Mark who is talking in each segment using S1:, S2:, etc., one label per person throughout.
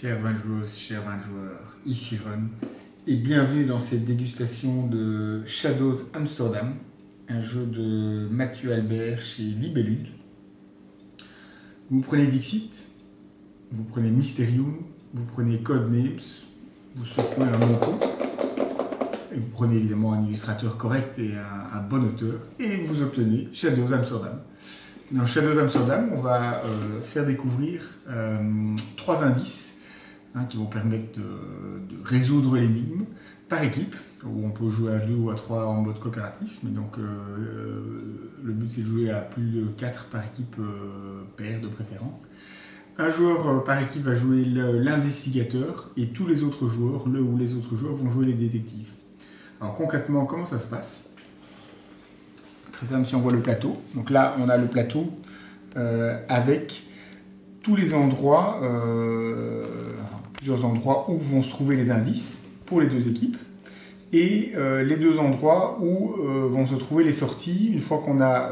S1: Chers 20 joueuses, chers 20 joueurs, ici Ron, et bienvenue dans cette dégustation de Shadows Amsterdam, un jeu de Mathieu Albert chez Libellude. Vous prenez Dixit, vous prenez Mysterium, vous prenez Codenames, vous secouez un bon coup, et vous prenez évidemment un illustrateur correct et un bon auteur, et vous obtenez Shadows Amsterdam. Dans Shadows Amsterdam, on va faire découvrir 3 indices qui vont permettre de résoudre l'énigme par équipe, où on peut jouer à 2 ou à 3 en mode coopératif, mais donc le but c'est de jouer à plus de 4 par équipe paire de préférence. Un joueur par équipe va jouer l'investigateur et tous les autres joueurs, le ou les autres joueurs vont jouer les détectives. Alors concrètement, comment ça se passe? Très simple, si on voit le plateau. Donc là, on a le plateau avec tous les endroits, plusieurs endroits où vont se trouver les indices pour les deux équipes et les 2 endroits où vont se trouver les sorties. Une fois qu'on a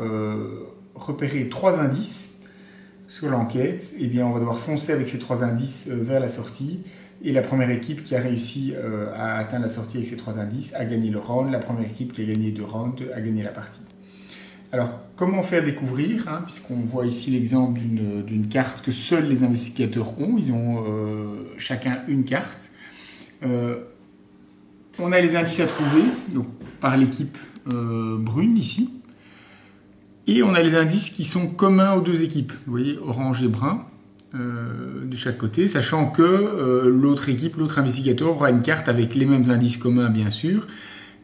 S1: repéré 3 indices sur l'enquête, eh bien on va devoir foncer avec ces 3 indices vers la sortie. Et la première équipe qui a réussi à atteindre la sortie avec ces 3 indices a gagné le round. La première équipe qui a gagné 2 rounds a gagné la partie. Alors, comment faire découvrir, puisqu'on voit ici l'exemple d'une carte que seuls les investigateurs ont. Ils ont chacun une carte. On a les indices à trouver donc, par l'équipe brune ici. Et on a les indices qui sont communs aux 2 équipes. Vous voyez, orange et brun de chaque côté, sachant que l'autre équipe, l'autre investigateur aura une carte avec les mêmes indices communs, bien sûr,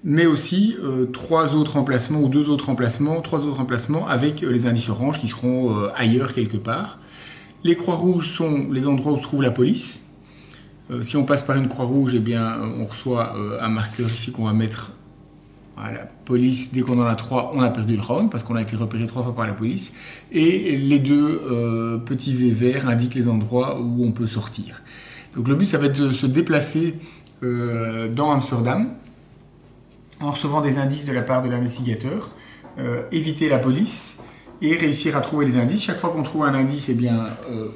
S1: mais aussi 3 autres emplacements ou 2 autres emplacements, 3 autres emplacements avec les indices orange qui seront ailleurs quelque part. Les croix rouges sont les endroits où se trouve la police. Si on passe par une croix rouge, eh bien, on reçoit un marqueur ici qu'on va mettre à la police. Dès qu'on en a 3, on a perdu le round parce qu'on a été repéré 3 fois par la police. Et les 2 petits V verts indiquent les endroits où on peut sortir. Donc le but, ça va être de se déplacer dans Amsterdam, en recevant des indices de la part de l'investigateur, éviter la police et réussir à trouver les indices. Chaque fois qu'on trouve un indice, eh bien,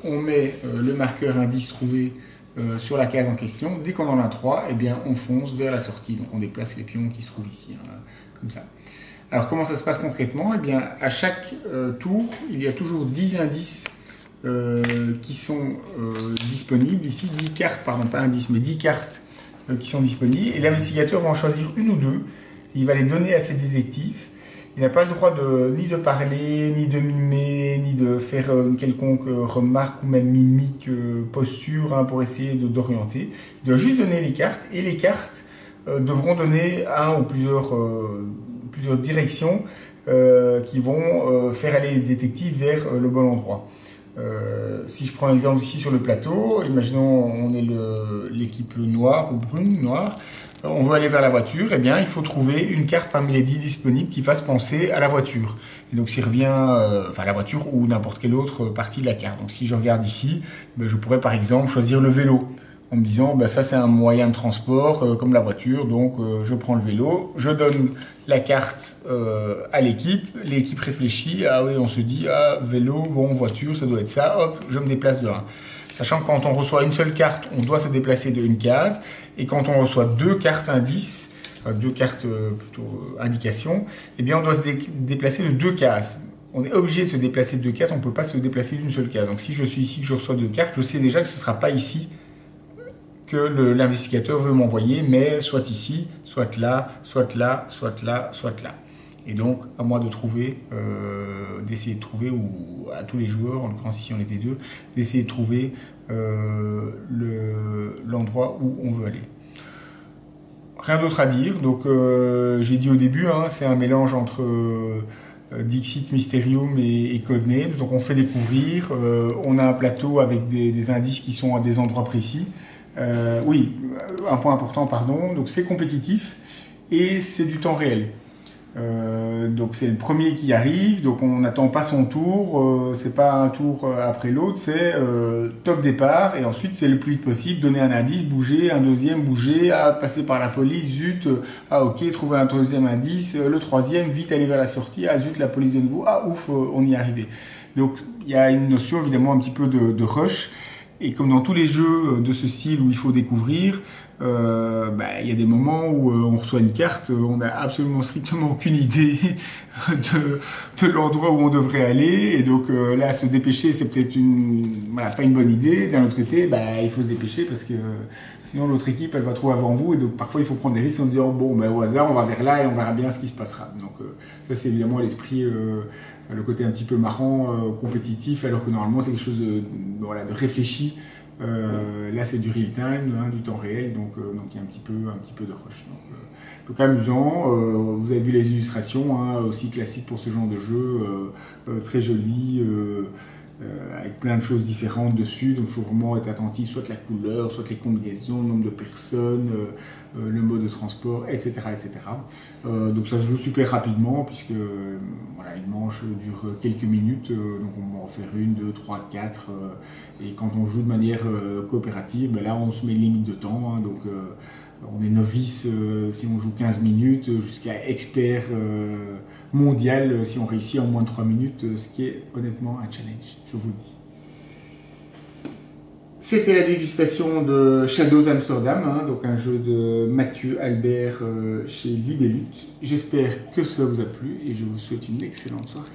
S1: on met le marqueur indice trouvé sur la case en question. Dès qu'on en a 3, eh bien, on fonce vers la sortie. Donc on déplace les pions qui se trouvent ici, comme ça. Alors comment ça se passe concrètement? Eh bien, à chaque tour, il y a toujours 10 indices qui sont disponibles. Ici, 10 cartes, pardon, pas indices, mais 10 cartes qui sont disponibles, et l'investigateur va en choisir 1 ou 2, et il va les donner à ses détectives. Il n'a pas le droit ni de parler, ni de mimer, ni de faire une quelconque remarque ou même mimique, posture pour essayer d'orienter. Il doit juste donner les cartes, et les cartes devront donner un ou plusieurs directions qui vont faire aller les détectives vers le bon endroit. Si je prends un exemple ici sur le plateau, imaginons on est l'équipe noire ou brune noire, on veut aller vers la voiture, eh bien il faut trouver une carte parmi les 10 disponibles qui fasse penser à la voiture. Et donc s'il revient, enfin la voiture ou n'importe quelle autre partie de la carte. Donc si je regarde ici, je pourrais par exemple choisir le vélo, en me disant ça c'est un moyen de transport comme la voiture, donc je prends le vélo, je donne la carte à l'équipe réfléchit, ah oui on se dit vélo, bon voiture ça doit être ça, hop je me déplace de 1. Sachant que quand on reçoit une seule carte, on doit se déplacer de 1 case, et quand on reçoit 2 cartes indices, 2 cartes plutôt indications, eh bien on doit se déplacer de 2 cases. On est obligé de se déplacer de 2 cases, on ne peut pas se déplacer d'une seule case. Donc si je suis ici, que je reçois 2 cartes, je sais déjà que ce ne sera pas ici que l'investigateur veut m'envoyer, mais soit ici, soit là, soit là, soit là, soit là. Et donc, à moi de trouver, d'essayer de trouver, ou à tous les joueurs, en l'occurrence ici on était 2, d'essayer de trouver l'endroit où on veut aller. Rien d'autre à dire, donc j'ai dit au début, c'est un mélange entre Dixit, Mysterium et Codenames, donc on fait découvrir, on a un plateau avec des indices qui sont à des endroits précis. Oui, un point important, pardon, donc c'est compétitif et c'est du temps réel. Donc c'est le premier qui arrive, donc on n'attend pas son tour, c'est pas un tour après l'autre, c'est top départ, et ensuite c'est le plus vite possible, donner un indice, bouger, un deuxième, bouger, passer par la police, zut, ok, trouver un 3e indice, le 3e, vite aller vers la sortie, zut, la police de nouveau, ouf, on y est arrivé. Donc il y a une notion évidemment un petit peu de rush, Et comme dans tous les jeux de ce style où il faut découvrir, il y a des moments où on reçoit une carte, on n'a absolument strictement aucune idée de l'endroit où on devrait aller. Et donc là, se dépêcher, c'est peut-être pas une bonne idée. D'un autre côté, il faut se dépêcher parce que sinon l'autre équipe, elle va trouver avant vous. Et donc parfois, il faut prendre des risques en disant, bon, au hasard, on va vers là et on verra bien ce qui se passera. Donc ça, c'est évidemment l'esprit... le côté un petit peu marrant, compétitif, alors que normalement c'est quelque chose de réfléchi. Là c'est du real time, du temps réel, donc il y a un petit peu de rush. Donc amusant. Vous avez vu les illustrations, aussi classiques pour ce genre de jeu, très joli, avec plein de choses différentes dessus. Donc il faut vraiment être attentif, soit la couleur, soit les combinaisons, le nombre de personnes, le mode de transport, etc. etc. Donc ça se joue super rapidement puisque une manche dure quelques minutes, donc on va en faire 1, 2, 3, 4. Et quand on joue de manière coopérative, là on se met une limite de temps. Donc on est novice si on joue 15 minutes, jusqu'à expert mondial si on réussit en moins de 3 minutes, ce qui est honnêtement un challenge, je vous le dis. C'était la dégustation de Shadows Amsterdam, donc un jeu de Mathieu Albert chez Libellut. J'espère que ça vous a plu et je vous souhaite une excellente soirée.